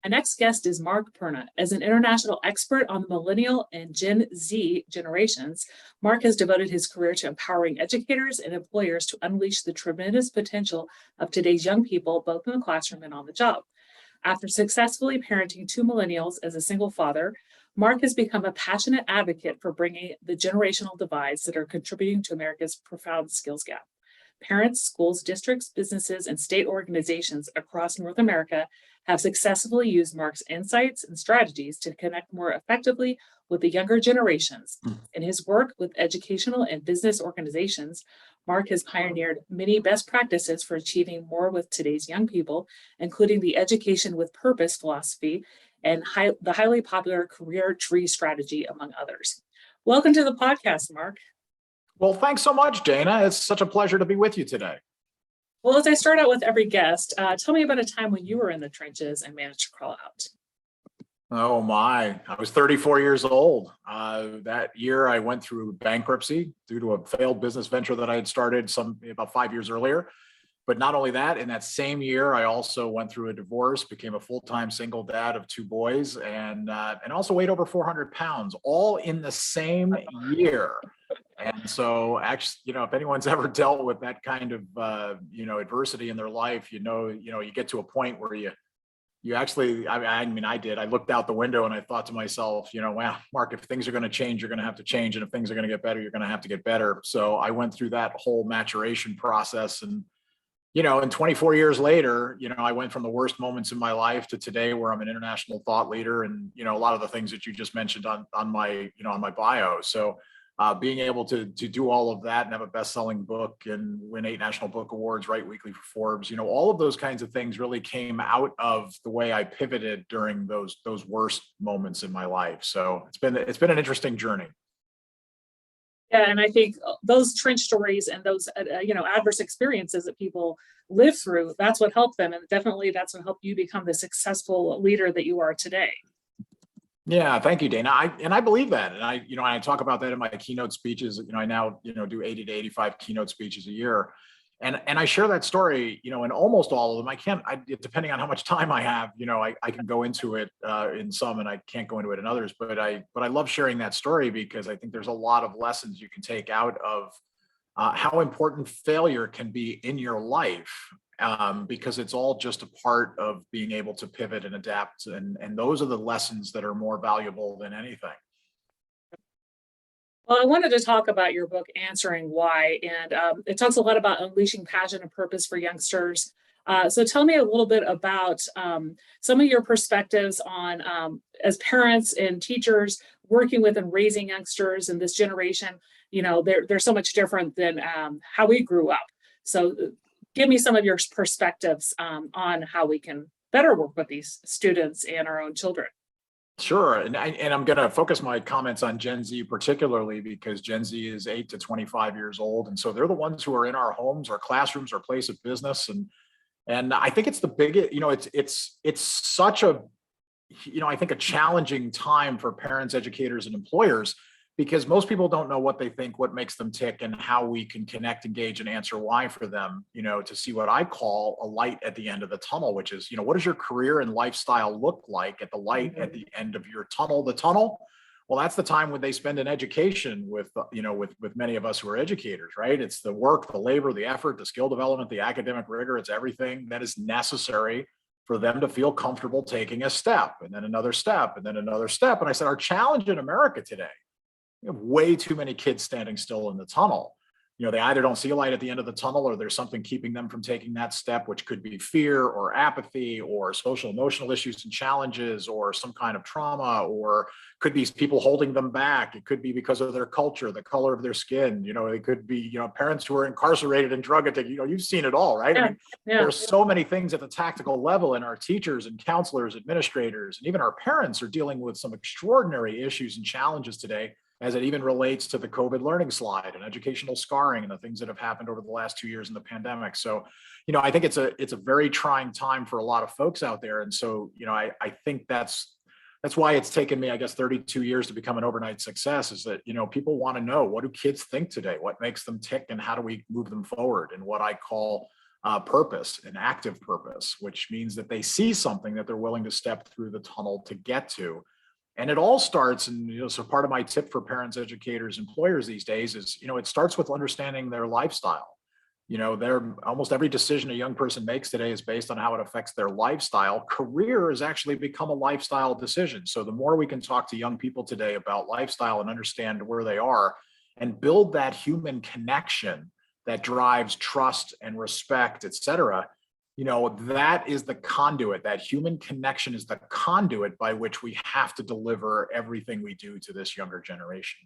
Our next guest is Mark Perna. As an international expert on the millennial and Gen Z generations, Mark has devoted his career to empowering educators and employers to unleash the tremendous potential of today's young people, both in the classroom and on the job. After successfully parenting two millennials as a single father, Mark has become a passionate advocate for bringing the generational divides that are contributing to America's profound skills gap. Parents, schools, districts, businesses, and state organizations across North America have successfully used Mark's insights and strategies to connect more effectively with the younger generations. In his work with educational and business organizations, Mark has pioneered many best practices for achieving more with today's young people, including the Education with Purpose philosophy and the highly popular career tree strategy, among others. Welcome to the podcast, Mark. Well, thanks so much, Dana. It's such a pleasure to be with you today. Well, as I start out with every guest, tell me about a time when you were in the trenches and managed to crawl out. Oh my, I was 34 years old. That year I went through bankruptcy due to a failed business venture that I had started about 5 years earlier. But not only that, in that same year, I also went through a divorce, became a full-time single dad of two boys, and also weighed over 400 pounds, all in the same year. And so actually, if anyone's ever dealt with that kind of, adversity in their life, you get to a point where you actually, I did, I looked out the window and I thought to myself, wow, Mark, if things are going to change, you're going to have to change. And if things are going to get better, you're going to have to get better. So I went through that whole maturation process and, and 24 years later, I went from the worst moments in my life to today where I'm an international thought leader and, a lot of the things that you just mentioned on my bio. So being able to do all of that and have a best-selling book and win 8 national book awards, write weekly for Forbes, all of those kinds of things really came out of the way I pivoted during those worst moments in my life. So it's been an interesting journey. Yeah, and I think those trench stories and those adverse experiences that people live through, that's what helped them, and definitely that's what helped you become the successful leader that you are today. Yeah, thank you, Dana. I believe that, and I talk about that in my keynote speeches. I now do 80 to 85 keynote speeches a year, and I share that story. In almost all of them. Depending on how much time I have. I can go into it in some, and I can't go into it in others. But I love sharing that story because I think there's a lot of lessons you can take out of how important failure can be in your life. Because it's all just a part of being able to pivot and adapt. And those are the lessons that are more valuable than anything. Well, I wanted to talk about your book, Answering Why, and it talks a lot about unleashing passion and purpose for youngsters. So tell me a little bit about some of your perspectives on, as parents and teachers working with and raising youngsters in this generation. They're so much different than how we grew up. So give me some of your perspectives on how we can better work with these students and our own children. Sure. And I'm going to focus my comments on Gen Z particularly because Gen Z is 8 to 25 years old. And so they're the ones who are in our homes, our classrooms, our place of business. And I think it's the biggest, it's such a, I think a challenging time for parents, educators, and employers because most people don't know what they think, what makes them tick, and how we can connect, engage, and answer why for them, to see what I call a light at the end of the tunnel, which is, what does your career and lifestyle look like at the light at the end of your tunnel? The tunnel, well, that's the time when they spend in education with many of us who are educators, right? It's the work, the labor, the effort, the skill development, the academic rigor. It's everything that is necessary for them to feel comfortable taking a step and then another step and then another step. And I said, our challenge in America today, we have way too many kids standing still in the tunnel. They either don't see a light at the end of the tunnel or there's something keeping them from taking that step, which could be fear or apathy or social emotional issues and challenges or some kind of trauma, or could be people holding them back. It could be because of their culture, the color of their skin. It could be, parents who are incarcerated and drug addicted. You've seen it all, right? Yeah. There's so many things at the tactical level, and our teachers and counselors, administrators, and even our parents are dealing with some extraordinary issues and challenges today as it even relates to the COVID learning slide and educational scarring and the things that have happened over the last 2 years in the pandemic. So, I think it's a very trying time for a lot of folks out there. And so, I think that's why it's taken me, I guess, 32 years to become an overnight success, is that, people want to know, what do kids think today? What makes them tick, and how do we move them forward in what I call purpose, an active purpose, which means that they see something that they're willing to step through the tunnel to get to. And it all starts, and so part of my tip for parents, educators, employers these days is, it starts with understanding their lifestyle. Almost every decision a young person makes today is based on how it affects their lifestyle. Career has actually become a lifestyle decision. So the more we can talk to young people today about lifestyle and understand where they are and build that human connection that drives trust and respect, et cetera, that is the conduit. That human connection is the conduit by which we have to deliver everything we do to this younger generation.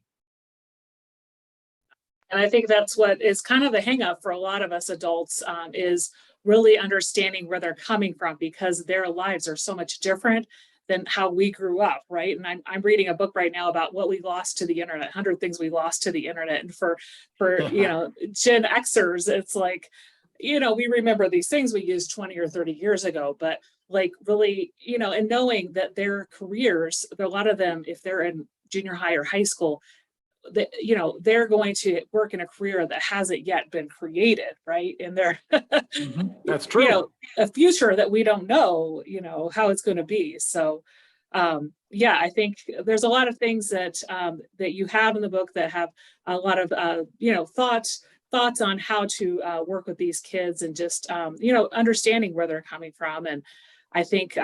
And I think that's what is kind of the hang up for a lot of us adults, is really understanding where they're coming from, because their lives are so much different than how we grew up, right? And I'm reading a book right now about what we lost to the internet, 100 things we lost to the internet. And for Gen Xers, it's like, we remember these things we used 20 or 30 years ago, but like really, and knowing that their careers, a lot of them, if they're in junior high or high school, that they're going to work in a career that hasn't yet been created, right? And they're That's true. A future that we don't know how it's going to be. So I think there's a lot of things that that you have in the book that have a lot of thoughts on how to work with these kids, and just understanding where they're coming from. And I think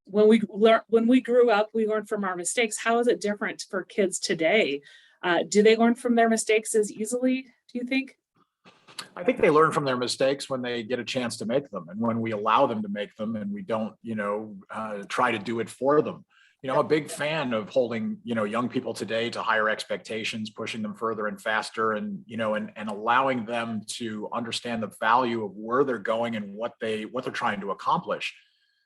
when we grew up, we learned from our mistakes. How is it different for kids today? Do they learn from their mistakes as easily, do you think? I think they learn from their mistakes when they get a chance to make them, and when we allow them to make them, and we don't, try to do it for them. I'm a big fan of holding, young people today to higher expectations, pushing them further and faster, and, and allowing them to understand the value of where they're going and what they're trying to accomplish.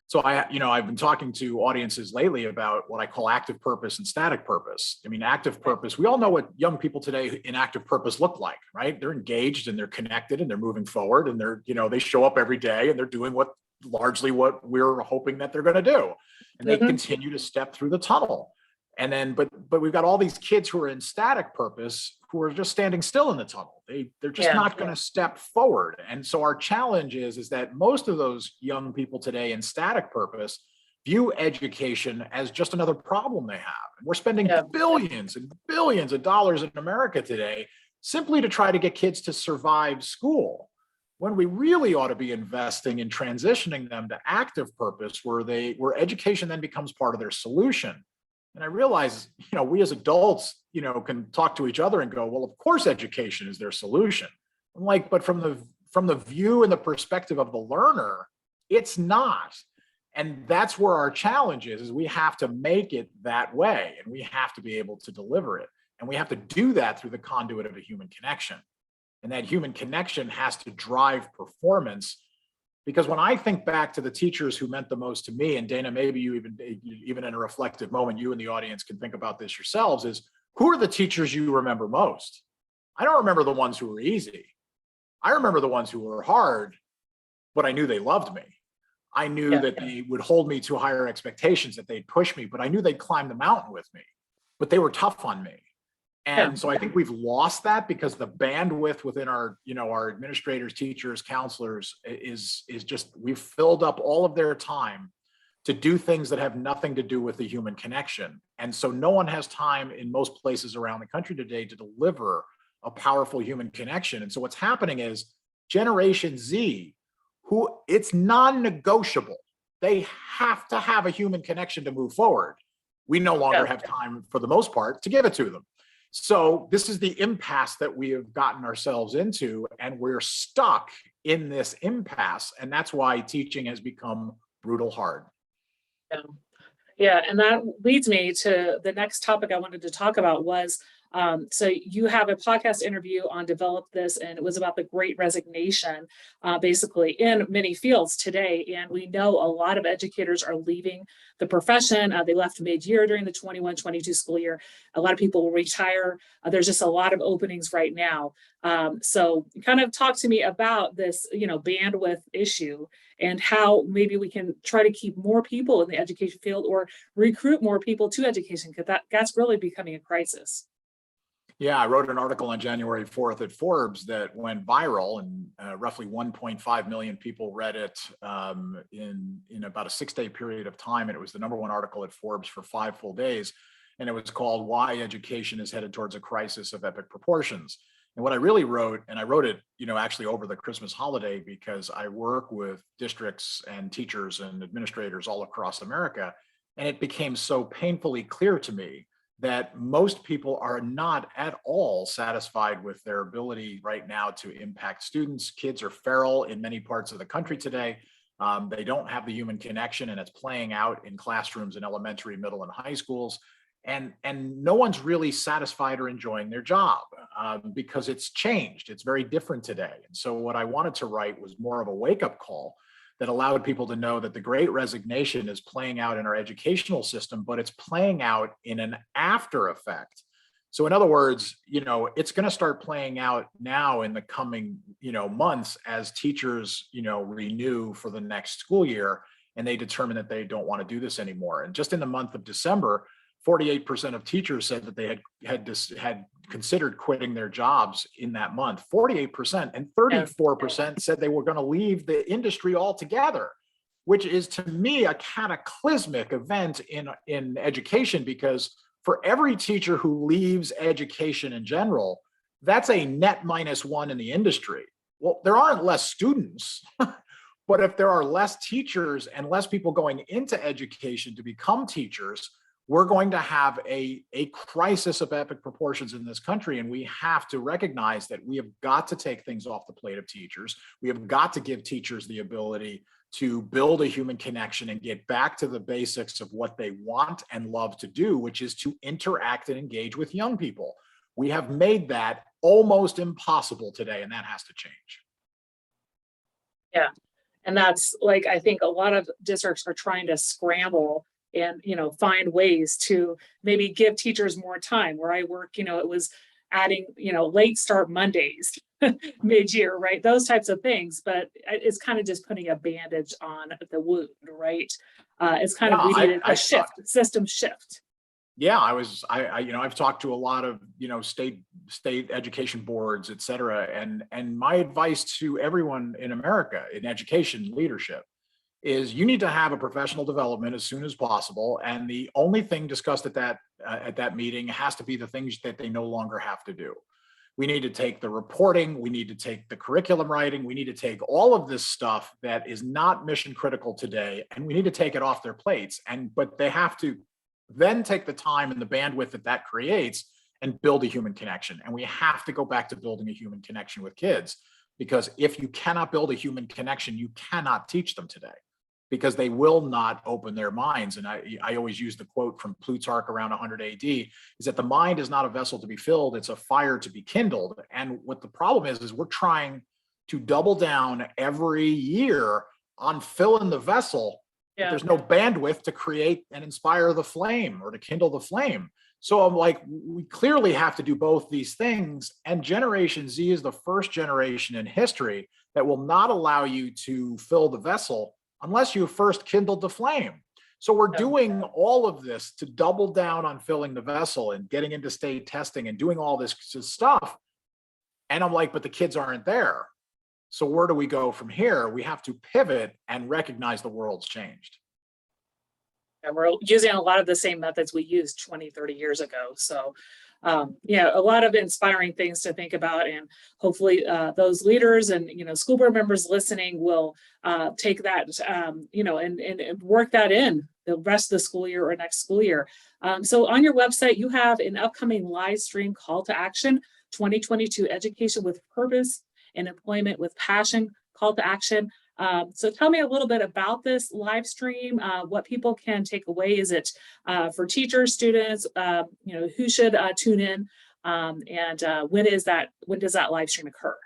So I've been talking to audiences lately about what I call active purpose and static purpose. I mean, active purpose, we all know what young people today in active purpose look like, right? They're engaged and they're connected and they're moving forward, and they're, they show up every day and they're doing largely what we're hoping that they're going to do. And they continue to step through the tunnel. And then, but we've got all these kids who are in static purpose who are just standing still in the tunnel. They're just not going to step forward. And so our challenge is that most of those young people today in static purpose view education as just another problem they have. And we're spending billions and billions of dollars in America today simply to try to get kids to survive school, when we really ought to be investing in transitioning them to active purpose, where education then becomes part of their solution. And I realize, we as adults, can talk to each other and go, well, of course, education is their solution. I'm like, but from the view and the perspective of the learner, it's not. And that's where our challenge is we have to make it that way, and we have to be able to deliver it. And we have to do that through the conduit of a human connection. And that human connection has to drive performance. Because when I think back to the teachers who meant the most to me, and Dana, maybe you even in a reflective moment, you and the audience can think about this yourselves, is who are the teachers you remember most? I don't remember the ones who were easy. I remember the ones who were hard, but I knew they loved me. I knew that they would hold me to higher expectations, that they'd push me, but I knew they'd climb the mountain with me, but they were tough on me. And so I think we've lost that because the bandwidth within our, our administrators, teachers, counselors is just, we've filled up all of their time to do things that have nothing to do with the human connection. And so no one has time in most places around the country today to deliver a powerful human connection. And so what's happening is Generation Z, who it's non-negotiable, they have to have a human connection to move forward. We no longer have time, for the most part, to give it to them. So this is the impasse that we have gotten ourselves into, and we're stuck in this impasse. And that's why teaching has become brutal hard. Yeah. And that leads me to the next topic I wanted to talk about was, so you have a podcast interview on Develop This, and it was about the Great Resignation, basically in many fields today. And we know a lot of educators are leaving the profession. They left mid-year during the 21-22 school year. A lot of people will retire. There's just a lot of openings right now. So kind of talk to me about this, bandwidth issue, and how maybe we can try to keep more people in the education field or recruit more people to education, because that's really becoming a crisis. Yeah, I wrote an article on January 4th at Forbes that went viral, and roughly 1.5 million people read it in about a 6-day period of time. And it was the #1 article at Forbes for 5 full days. And it was called "Why Education is Headed Towards a Crisis of Epic Proportions." And what I really wrote, and I wrote it, actually over the Christmas holiday, because I work with districts and teachers and administrators all across America. And it became so painfully clear to me that most people are not at all satisfied with their ability right now to impact students. Kids are feral in many parts of the country today. They don't have the human connection, and it's playing out in classrooms in elementary, middle, and high schools. And no one's really satisfied or enjoying their job because it's changed. It's very different today. And so what I wanted to write was more of a wake-up call that allowed people to know that the Great Resignation is playing out in our educational system, but it's playing out in an after effect. So in other words, it's going to start playing out now in the coming, months as teachers, renew for the next school year, and they determine that they don't want to do this anymore. And just in the month of December, 48% of teachers said that they had considered quitting their jobs in that month. 48%, and 34% said they were going to leave the industry altogether, which is to me a cataclysmic event in education, because for every teacher who leaves education in general, that's a net -1 in the industry. Well, there aren't less students, but if there are less teachers and less people going into education to become teachers, we're going to have a crisis of epic proportions in this country. And we have to recognize that we have got to take things off the plate of teachers. We have got to give teachers the ability to build a human connection and get back to the basics of what they want and love to do, which is to interact and engage with young people. We have made that almost impossible today, and that has to change. Yeah. And that's like, I think a lot of districts are trying to scramble and, find ways to maybe give teachers more time. Where I work, it was adding, late start Mondays mid-year, right? Those types of things. But it's kind of just putting a bandage on the wound, right? It's kind of, we needed a system shift. Yeah, I've talked to a lot of, state education boards, et cetera. And my advice to everyone in America in education leadership is you need to have a professional development as soon as possible. And the only thing discussed at that meeting has to be the things that they no longer have to do. We need to take the reporting, we need to take the curriculum writing, we need to take all of this stuff that is not mission critical today, and we need to take it off their plates. But they have to then take the time and the bandwidth that creates and build a human connection. And we have to go back to building a human connection with kids, because if you cannot build a human connection, you cannot teach them today, because they will not open their minds. And I always use the quote from Plutarch around 100 AD, is that the mind is not a vessel to be filled, it's a fire to be kindled. And what the problem is we're trying to double down every year on filling the vessel. Yeah. But there's no bandwidth to create and inspire the flame or to kindle the flame. So I'm like, we clearly have to do both these things. And Generation Z is the first generation in history that will not allow you to fill the vessel unless you first kindled the flame. So we're doing all of this to double down on filling the vessel and getting into state testing and doing all this stuff. And I'm like, but the kids aren't there. So where do we go from here? We have to pivot and recognize the world's changed. And we're using a lot of the same methods we used 20, 30 years ago. So a lot of inspiring things to think about, and hopefully those leaders and school board members listening will take that and work that in the rest of the school year or next school year. So on your website you have an upcoming live stream call to action, 2022 Education with Purpose and Employment with Passion call to action. So tell me a little bit about this live stream, what people can take away. Is it for teachers, students, who should tune in, and when does that live stream occur?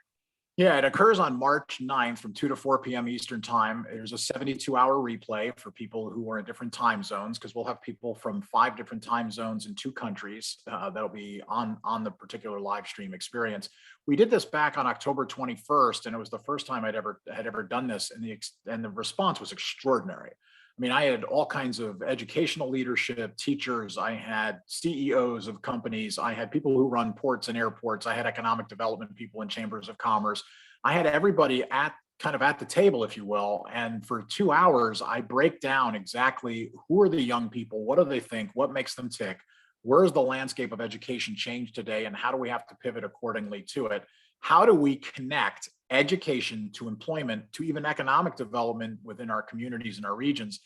Yeah, it occurs on March 9th from 2 to 4 p.m. Eastern time. There's a 72-hour replay for people who are in different time zones, because we'll have people from 5 different time zones in 2 countries that'll be on the particular live stream experience. We did this back on October 21st, and it was the first time had ever done this, and the response was extraordinary. I mean, I had all kinds of educational leadership, teachers, I had CEOs of companies, I had people who run ports and airports, I had economic development people in chambers of commerce. I had everybody at kind of at the table, if you will. And for 2 hours, I break down exactly who are the young people, what do they think, what makes them tick, where's the landscape of education change today, and how do we have to pivot accordingly to it? How do we connect education to employment to even economic development within our communities and our regions?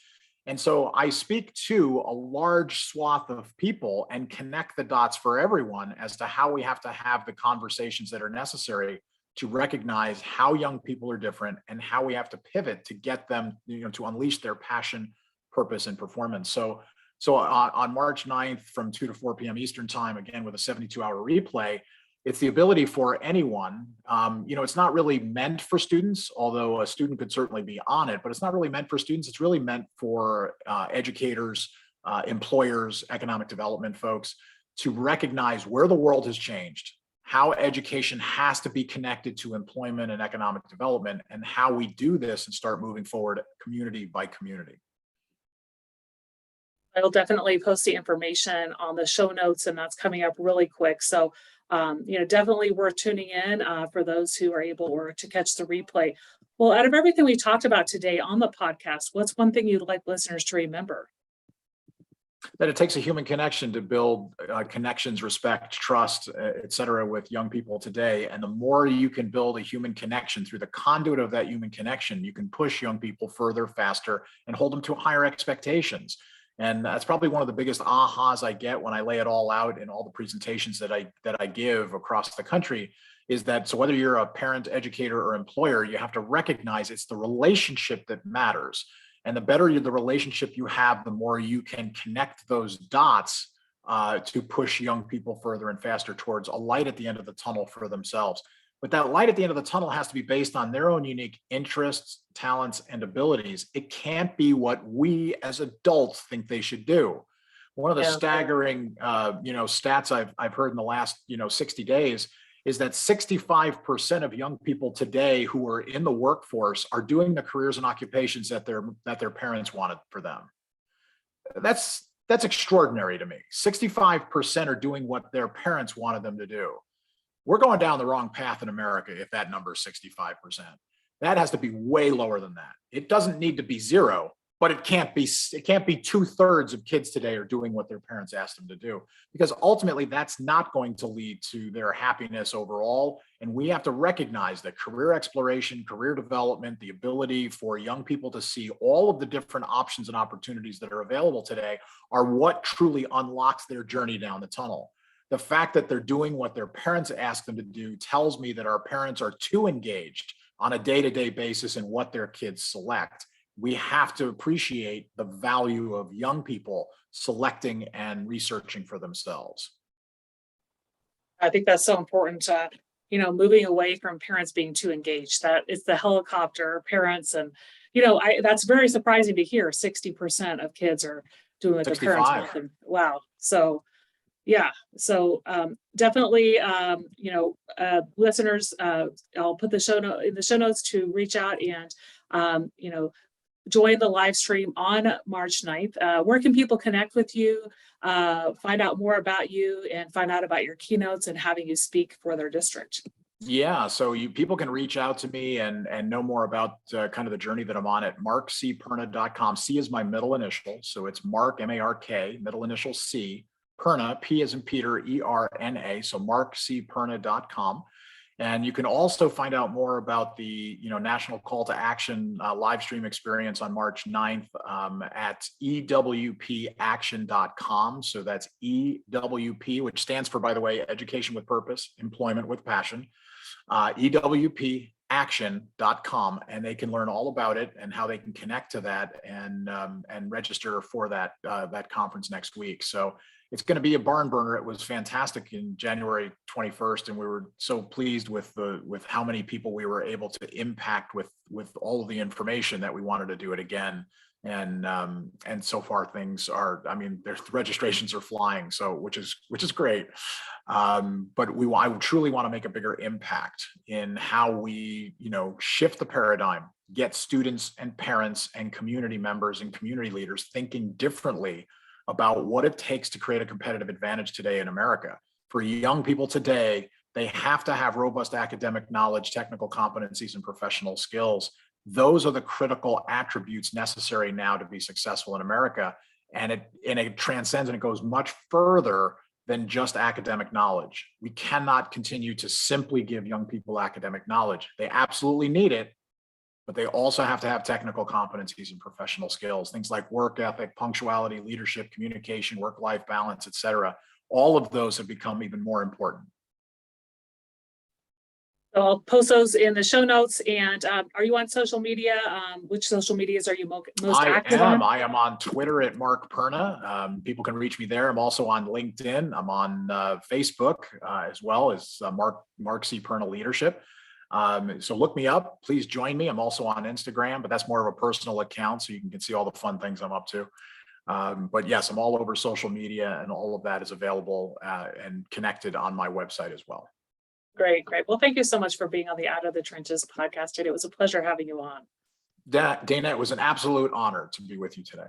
And so I speak to a large swath of people and connect the dots for everyone as to how we have to have the conversations that are necessary to recognize how young people are different and how we have to pivot to get them, to unleash their passion, purpose, and performance. So on March 9th from 2 to 4 p.m. Eastern time, again, with a 72-hour replay, it's the ability for anyone, it's not really meant for students, although a student could certainly be on it, but it's not really meant for students. It's really meant for educators, employers, economic development folks to recognize where the world has changed, how education has to be connected to employment and economic development, and how we do this and start moving forward community by community. I'll definitely post the information on the show notes, and that's coming up really quick. So, definitely worth tuning in for those who are able or to catch the replay. Well, out of everything we talked about today on the podcast, what's one thing you'd like listeners to remember? That it takes a human connection to build connections, respect, trust, et cetera, with young people today. And the more you can build a human connection through the conduit of that human connection, you can push young people further, faster, and hold them to higher expectations. And that's probably one of the biggest ahas I get when I lay it all out in all the presentations that I give across the country, is that so whether you're a parent, educator, or employer, you have to recognize it's the relationship that matters. And the better the relationship you have, the more you can connect those dots to push young people further and faster towards a light at the end of the tunnel for themselves. But that light at the end of the tunnel has to be based on their own unique interests, talents, and abilities. It can't be what we as adults think they should do. One of the staggering, stats I've heard in the last, 60 days is that 65% of young people today who are in the workforce are doing the careers and occupations that their parents wanted for them. That's extraordinary to me. 65% are doing what their parents wanted them to do. We're going down the wrong path in America if that number is 65%. That has to be way lower than that. It doesn't need to be zero, but it can't be 2/3 of kids today are doing what their parents asked them to do, because ultimately that's not going to lead to their happiness overall. And we have to recognize that career exploration, career development, the ability for young people to see all of the different options and opportunities that are available today are what truly unlocks their journey down the tunnel. The fact that they're doing what their parents ask them to do tells me that our parents are too engaged on a day-to-day basis in what their kids select. We have to appreciate the value of young people selecting and researching for themselves. I think that's so important. Moving away from parents being too engaged. That it's the helicopter parents, and that's very surprising to hear. 60% of kids are doing what their parents want them. Wow. So yeah. So definitely, listeners, I'll put the show note in the show notes to reach out and, join the live stream on March 9th. Where can people connect with you, find out more about you, and find out about your keynotes and having you speak for their district? Yeah, so people can reach out to me and know more about kind of the journey that I'm on at markcperna.com. C is my middle initial, so it's Mark, M-A-R-K, middle initial C, Perna, P as in Peter, E-R-N-A, so markcperna.com. And you can also find out more about the National Call to Action live stream experience on March 9th at ewpaction.com. So that's EWP, which stands for, by the way, Education with Purpose, Employment with Passion, ewpaction.com, and they can learn all about it and how they can connect to that and register for that conference next week. So it's going to be a barn burner. It was fantastic in January 21st, and we were so pleased with how many people we were able to impact with all of the information that we wanted to do it again. And so far things are, the registrations are flying, so which is great. But I truly want to make a bigger impact in how we shift the paradigm get students and parents and community members and community leaders thinking differently about what it takes to create a competitive advantage today in America. For young people today, they have to have robust academic knowledge, technical competencies, and professional skills. Those are the critical attributes necessary now to be successful in America. And it transcends and it goes much further than just academic knowledge. We cannot continue to simply give young people academic knowledge. They absolutely need it, but they also have to have technical competencies and professional skills, things like work ethic, punctuality, leadership, communication, work-life balance, et cetera. All of those have become even more important. So I'll post those in the show notes. And are you on social media? Which social medias are you most active on? I am on Twitter at Mark Perna. People can reach me there. I'm also on LinkedIn. I'm on Facebook as well as Mark C. Perna Leadership. So look me up. Please join me. I'm also on Instagram, but that's more of a personal account, so you can see all the fun things I'm up to. But yes, I'm all over social media, and all of that is available and connected on my website as well. Great. Well, thank you so much for being on the Out of the Trenches podcast today. It was a pleasure having you on. Dana, it was an absolute honor to be with you today.